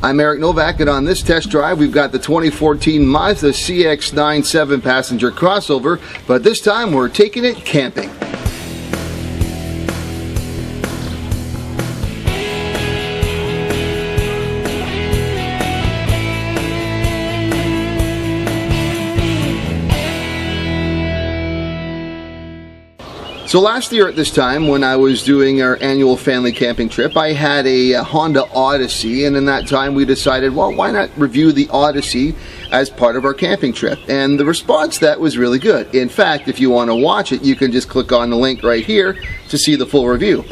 I'm Eric Novak, and on this test drive we've got the 2014 Mazda CX-9 7-passenger crossover, but this time we're taking it camping. So last year at this time, when I was doing our annual family camping trip, I had a Honda Odyssey, and in that time we decided, well, why not review the Odyssey as part of our camping trip? And the response to that was really good. In fact, if you want to watch it, you can just click on the link right here to see the full review.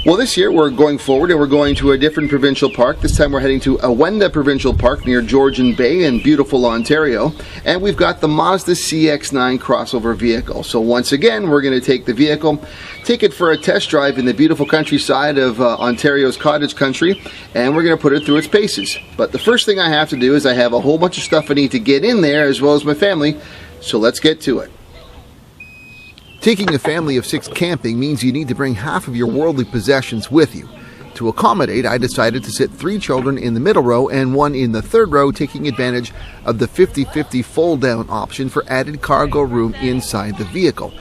Well, this year we're going forward and we're going to a different provincial park. This time we're heading to Awenda Provincial Park near Georgian Bay in beautiful Ontario. And we've got the Mazda CX-9 crossover vehicle. So once again, we're going to take the vehicle, take it for a test drive in the beautiful countryside of Ontario's cottage country, and we're going to put it through its paces. But the first thing I have to do is I have a whole bunch of stuff I need to get in there as well as my family. So let's get to it. Taking a family of 6 camping means you need to bring half of your worldly possessions with you. To accommodate, I decided to sit 3 children in the middle row and 1 in the third row, taking advantage of the 50-50 fold-down option for added cargo room inside the vehicle.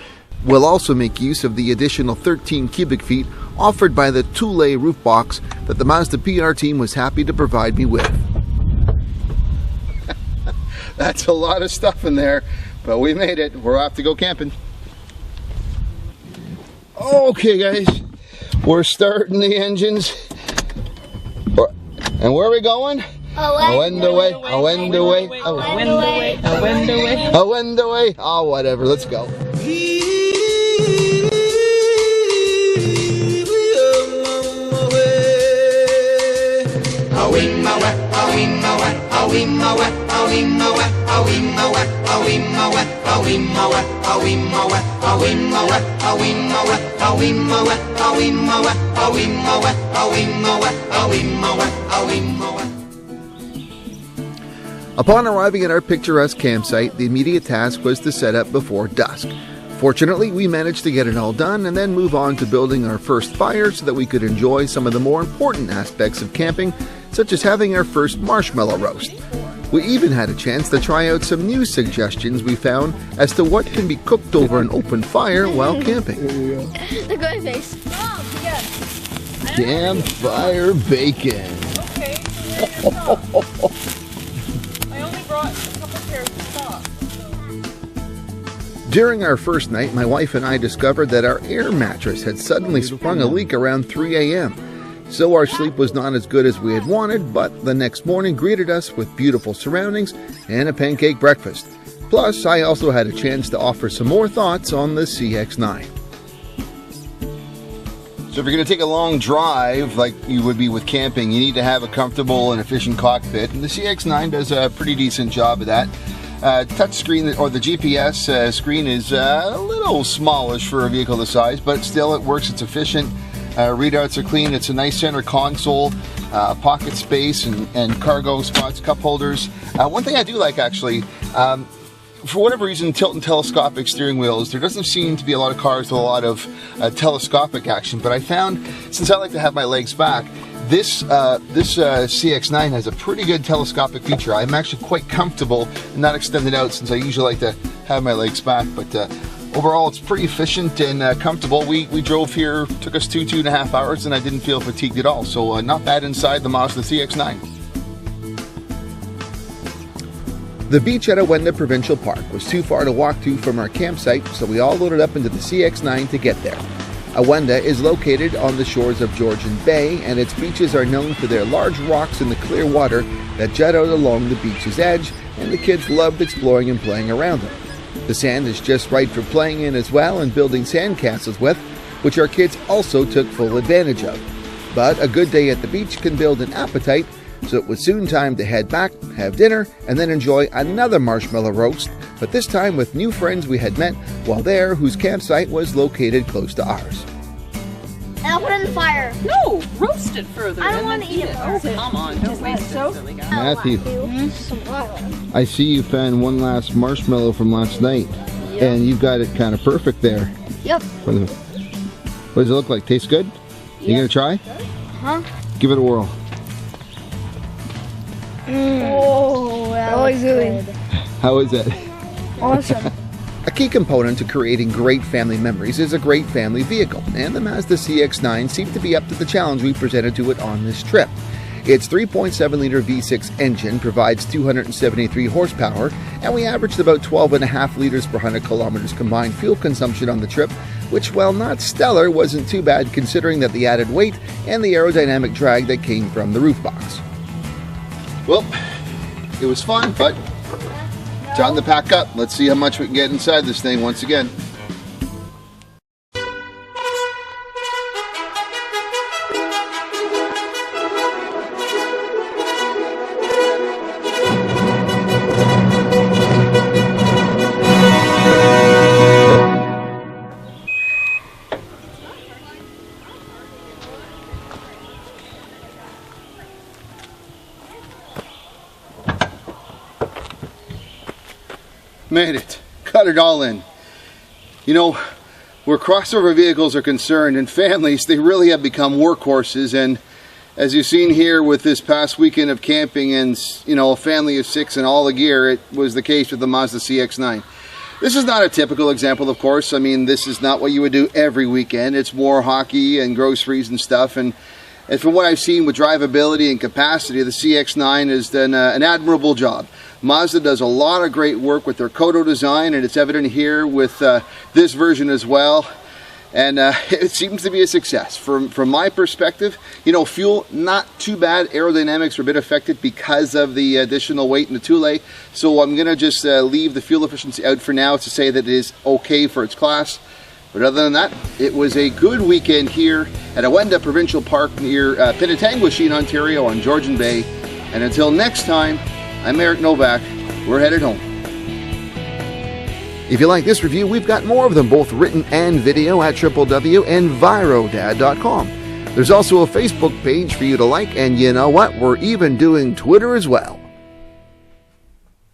We'll also make use of the additional 13 cubic feet offered by the two-lay roof box that the Mazda PR team was happy to provide me with. That's a lot of stuff in there, but we made it. We're off to go camping. Okay guys, we're starting the engines. And where are we going? Awenda way, Awenda way, Awenda way, Awenda way, Awenda way. Oh, whatever, let's go. Upon arriving at our picturesque campsite, the immediate task was to set up before dusk. Fortunately, we managed to get it all done and then move on to building our first fire so that we could enjoy some of the more important aspects of camping, such as having our first marshmallow roast. We even had a chance to try out some new suggestions we found as to what can be cooked over an open fire while camping. Look at my face. Campfire bacon. Okay. I only brought a couple pairs of socks. During our first night, my wife and I discovered that our air mattress had suddenly sprung a leak around 3 a.m. So our sleep was not as good as we had wanted, but the next morning greeted us with beautiful surroundings and a pancake breakfast. Plus, I also had a chance to offer some more thoughts on the CX-9. So if you're going to take a long drive like you would be with camping, you need to have a comfortable and efficient cockpit, and the CX-9 does a pretty decent job of that. Touch screen, or the GPS screen, is a little smallish for a vehicle this size, but still it works, it's efficient. Readouts are clean, it's a nice center console, pocket space and cargo spots, cup holders. One thing I do like actually, for whatever reason, tilt and telescopic steering wheels. There doesn't seem to be a lot of cars with a lot of telescopic action, but I found, since I like to have my legs back, this CX-9 has a pretty good telescopic feature. I'm actually quite comfortable and not extended out, since I usually like to have my legs back, but overall it's pretty efficient and comfortable. We drove here, took us 2.5 hours, and I didn't feel fatigued at all, so not bad inside the Mazda CX-9. The beach at Awenda Provincial Park was too far to walk to from our campsite, so we all loaded up into the CX-9 to get there. Awenda is located on the shores of Georgian Bay, and its beaches are known for their large rocks in the clear water that jut out along the beach's edge, and the kids loved exploring and playing around them. The sand is just right for playing in as well and building sand castles with, which our kids also took full advantage of. But a good day at the beach can build an appetite, so it was soon time to head back, have dinner, and then enjoy another marshmallow roast, but this time with new friends we had met while there, whose campsite was located close to ours. And I'll put it in the fire. No, roast it further. I don't want to eat it. Oh, come on, don't waste it, silly guy. Matthew, I see you found one last marshmallow from last night, and you've got it kind of perfect there. Yep. What does it look like? Tastes good? You gonna try? Huh? Give it a whirl. Oh, that looks good. How is it? Awesome. A key component to creating great family memories is a great family vehicle, and the Mazda CX-9 seemed to be up to the challenge we presented to it on this trip. Its 3.7-liter V6 engine provides 273 horsepower, and we averaged about 12.5 liters per 100 kilometers combined fuel consumption on the trip, which, while not stellar, wasn't too bad considering that the added weight and the aerodynamic drag that came from the roof box. Well, it was fun, but time to pack up. Let's see how much we can get inside this thing once again. Made it. Got it all in. You know, where crossover vehicles are concerned and families, they really have become workhorses. And as you've seen here with this past weekend of camping and, you know, a family of 6 and all the gear, it was the case with the Mazda CX-9. This is not a typical example, of course. I mean, this is not what you would do every weekend. It's more hockey and groceries and stuff. And from what I've seen with drivability and capacity, the CX-9 has done an admirable job. Mazda does a lot of great work with their Kodo design, and it's evident here with this version as well. And it seems to be a success. From my perspective, you know, fuel, not too bad. Aerodynamics are a bit affected because of the additional weight in the Thule. So I'm going to just leave the fuel efficiency out for now to say that it is okay for its class. But other than that, it was a good weekend here at Awenda Provincial Park near Penetanguishene, Ontario on Georgian Bay. And until next time, I'm Eric Novak. We're headed home. If you like this review, we've got more of them, both written and video, at www.envirodad.com. There's also a Facebook page for you to like, and you know what? We're even doing Twitter as well.